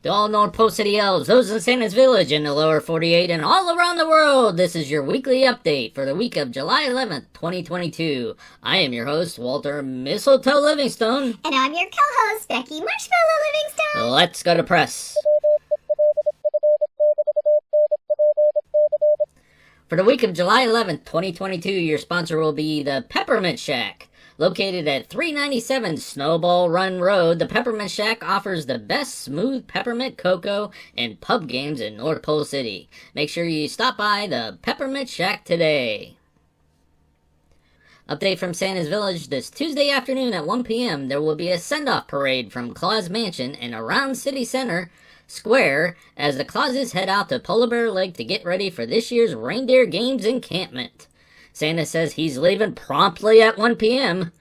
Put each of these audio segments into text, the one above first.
To all North Pole City Elves, those in Santa's Village in the lower 48 and all around the world, this is your weekly update for the week of July 11th, 2022. I am your host, Walter Mistletoe Livingstone. And I'm your co-host, Becky Marshmallow Livingstone. Let's go to press. For the week of July 11th, 2022, your sponsor will be the Peppermint Shack. Located at 397 Snowball Run Road, the Peppermint Shack offers the best smooth peppermint cocoa and pub games in North Pole City. Make sure you stop by the Peppermint Shack today. Update from Santa's Village: this Tuesday afternoon at 1 p.m. there will be a send-off parade from Claus Mansion and around City Center Square as the Clauses head out to Polar Bear Lake to get ready for this year's Reindeer Games encampment. Santa says he's leaving promptly at 1 p.m.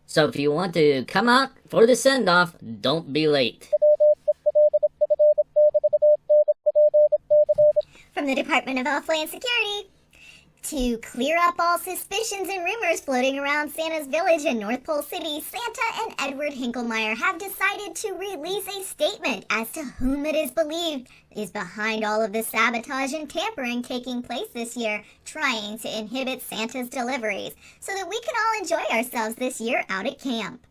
So if you want to come out for the send-off, don't be late. From the Department of Homeland Security, to clear up all suspicions and rumors floating around Santa's Village in North Pole City, Santa and Edward Hinklemeyer have decided to release a statement as to whom it is believed is behind all of the sabotage and tampering taking place this year, trying to inhibit Santa's deliveries, so that we can all enjoy ourselves this year out at camp.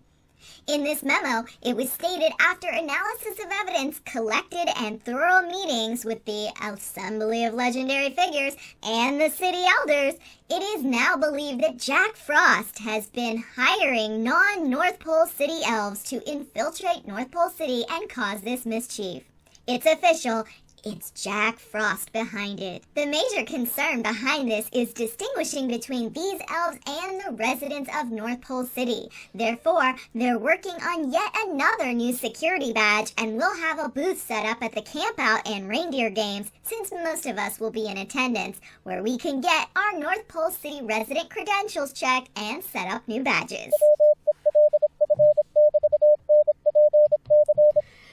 In this memo, it was stated after analysis of evidence collected and thorough meetings with the Assembly of Legendary Figures and the city elders, it is now believed that Jack Frost has been hiring non-North Pole City elves to infiltrate North Pole City and cause this mischief. It's official. It's Jack Frost behind it. The major concern behind this is distinguishing between these elves and the residents of North Pole City. Therefore, they're working on yet another new security badge and will have a booth set up at the campout and reindeer games, since most of us will be in attendance, where we can get our North Pole City resident credentials checked and set up new badges.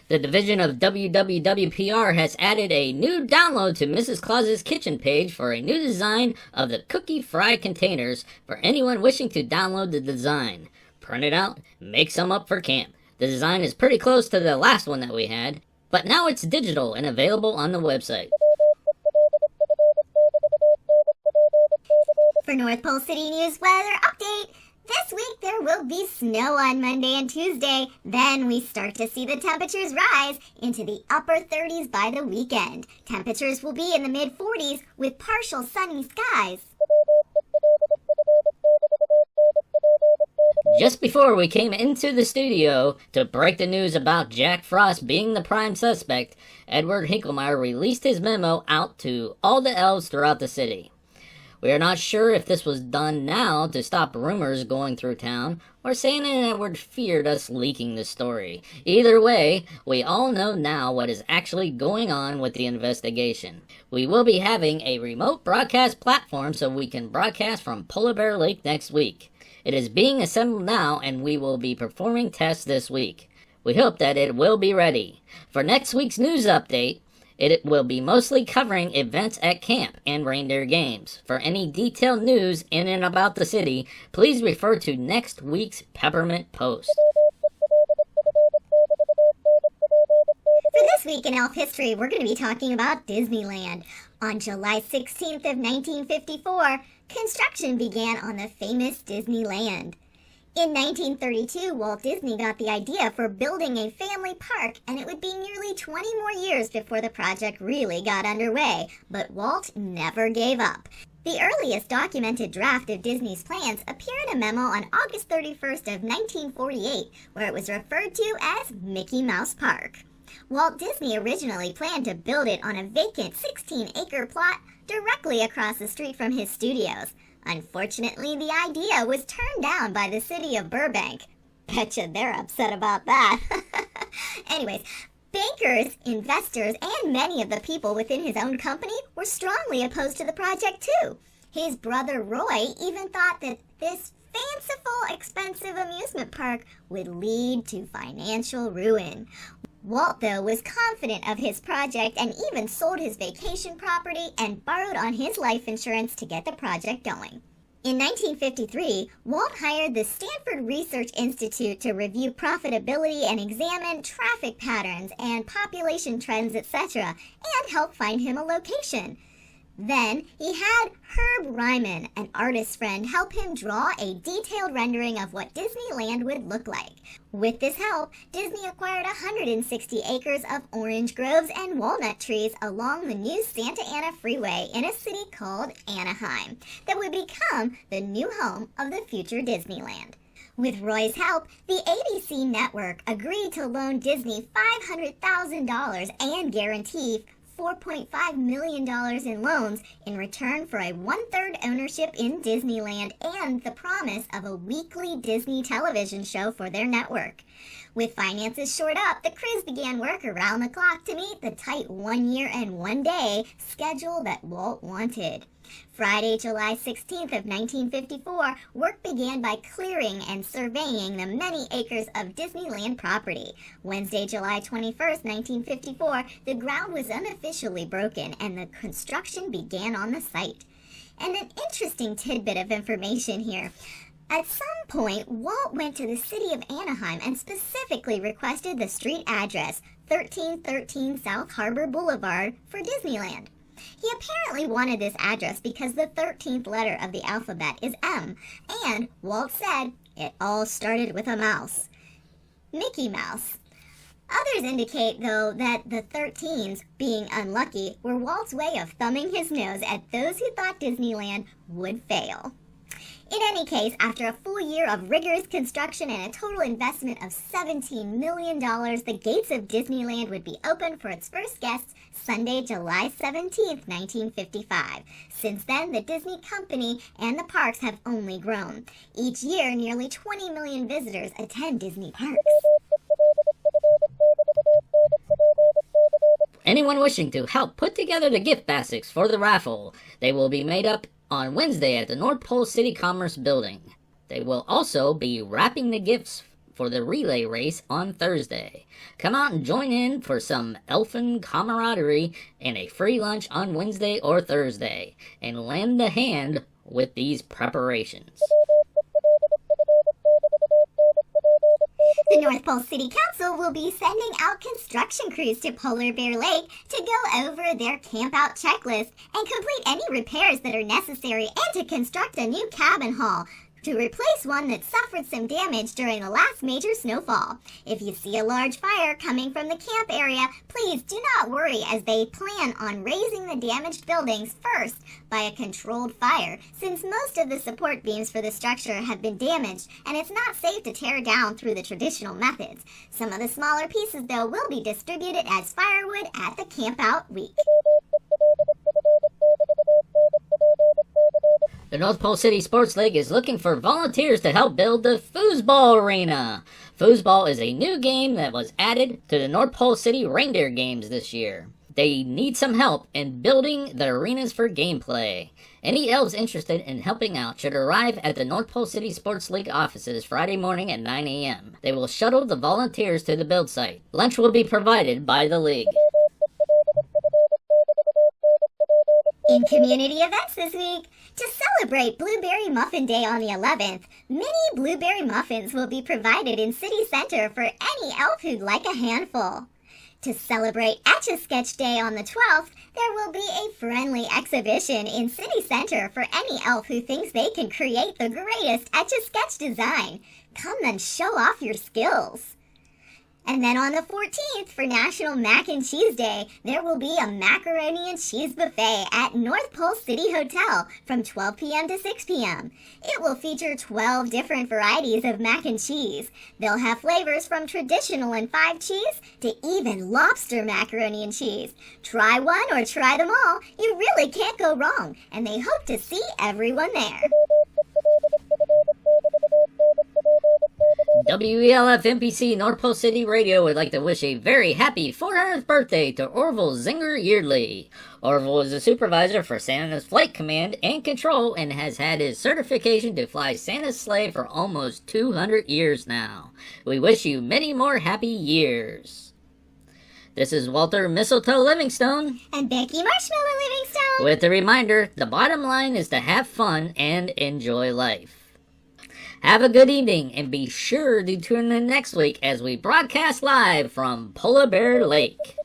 The division of WWWPR has added a new download to Mrs. Claus's Kitchen page for a new design of the cookie fry containers for anyone wishing to download the design. Print it out, make some up for camp. The design is pretty close to the last one that we had, but now it's digital and available on the website. For North Pole City News Weather Update, this week there will be snow on Monday and Tuesday. Then we start to see the temperatures rise into the upper 30s by the weekend. Temperatures will be in the mid-40s with partial sunny skies. Just before we came into the studio to break the news about Jack Frost being the prime suspect, Edward Hinklemeyer released his memo out to all the elves throughout the city. We are not sure if this was done now to stop rumors going through town, or Santa and Edward feared us leaking the story. Either way, we all know now what is actually going on with the investigation. We will be having a remote broadcast platform so we can broadcast from Polar Bear Lake next week. It is being assembled now and we will be performing tests this week. We hope that it will be ready. For next week's news update, it will be mostly covering events at camp and reindeer games. For any detailed news in and about the city, please refer to next week's Peppermint Post. For this week in elf history, we're going to be talking about Disneyland. On July 16th of 1954, construction began on the famous Disneyland. In 1932, Walt Disney got the idea for building a family park, and it would be nearly 20 more years before the project really got underway, but Walt never gave up. The earliest documented draft of Disney's plans appeared in a memo on August 31st of 1948, where it was referred to as Mickey Mouse Park. Walt Disney originally planned to build it on a vacant 16-acre plot directly across the street from his studios. Unfortunately, the idea was turned down by the city of Burbank. Betcha they're upset about that. Anyways, bankers, investors, and many of the people within his own company were strongly opposed to the project too. His brother Roy even thought that this fanciful, expensive amusement park would lead to financial ruin. Walt, though, was confident of his project and even sold his vacation property and borrowed on his life insurance to get the project going. In 1953, Walt hired the Stanford Research Institute to review profitability and examine traffic patterns and population trends, etc., and help find him a location. Then he had Herb Ryman, an artist friend, help him draw a detailed rendering of what Disneyland would look like. With this help, Disney acquired 160 acres of orange groves and walnut trees along the new Santa Ana Freeway in a city called Anaheim that would become the new home of the future Disneyland. With Roy's help, the ABC network agreed to loan Disney $500,000 and guarantee $4.5 million in loans in return for a one-third ownership in Disneyland and the promise of a weekly Disney television show for their network. With finances shored up, the crews began work around the clock to meet the tight 1 year and 1 day schedule that Walt wanted. Friday, July 16th of 1954, work began by clearing and surveying the many acres of Disneyland property. Wednesday, July 21st, 1954, the ground was unofficially broken and the construction began on the site. And an interesting tidbit of information here. At some point, Walt went to the city of Anaheim and specifically requested the street address, 1313 South Harbor Boulevard, for Disneyland. He apparently wanted this address because the 13th letter of the alphabet is M, and Walt said it all started with a mouse. Mickey Mouse. Others indicate, though, that the 13s, being unlucky, were Walt's way of thumbing his nose at those who thought Disneyland would fail. In any case, after a full year of rigorous construction and a total investment of $17 million, the gates of Disneyland would be open for its first guests Sunday, July 17, 1955. Since then, the Disney Company and the parks have only grown. Each year, nearly 20 million visitors attend Disney parks. Anyone wishing to help put together the gift baskets for the raffle, they will be made up on Wednesday at the North Pole City Commerce Building. They will also be wrapping the gifts for the relay race on Thursday. Come out and join in for some elfin camaraderie and a free lunch on Wednesday or Thursday, and lend a hand with these preparations. The North Pole City Council will be sending out construction crews to Polar Bear Lake to go over their camp-out checklist and complete any repairs that are necessary and to construct a new cabin hall to replace one that suffered some damage during the last major snowfall. If you see a large fire coming from the camp area, please do not worry, as they plan on raising the damaged buildings first by a controlled fire, since most of the support beams for the structure have been damaged and it's not safe to tear down through the traditional methods. Some of the smaller pieces, though, will be distributed as firewood at the camp-out week. The North Pole City Sports League is looking for volunteers to help build the Foosball Arena. Foosball is a new game that was added to the North Pole City Reindeer Games this year. They need some help in building the arenas for gameplay. Any elves interested in helping out should arrive at the North Pole City Sports League offices Friday morning at 9 a.m. They will shuttle the volunteers to the build site. Lunch will be provided by the league. In community events this week, to celebrate Blueberry Muffin Day on the 11th, mini blueberry muffins will be provided in City Center for any elf who'd like a handful. To celebrate Etch-a-Sketch Day on the 12th, there will be a friendly exhibition in City Center for any elf who thinks they can create the greatest Etch-a-Sketch design. Come and show off your skills. And then on the 14th, for National Mac and Cheese Day, there will be a macaroni and cheese buffet at North Pole City Hotel from 12 p.m. to 6 p.m. It will feature 12 different varieties of mac and cheese. They'll have flavors from traditional and 5 cheese to even lobster macaroni and cheese. Try one or try them all. You really can't go wrong, and they hope to see everyone there. WELF NPC North Pole City Radio would like to wish a very happy 400th birthday to Orville Zinger Yeardley. Orville is a supervisor for Santa's Flight Command and Control and has had his certification to fly Santa's sleigh for almost 200 years now. We wish you many more happy years. This is Walter Mistletoe Livingstone. And Becky Marshmallow Livingstone. With a reminder, the bottom line is to have fun and enjoy life. Have a good evening, and be sure to tune in next week as we broadcast live from Polar Bear Lake.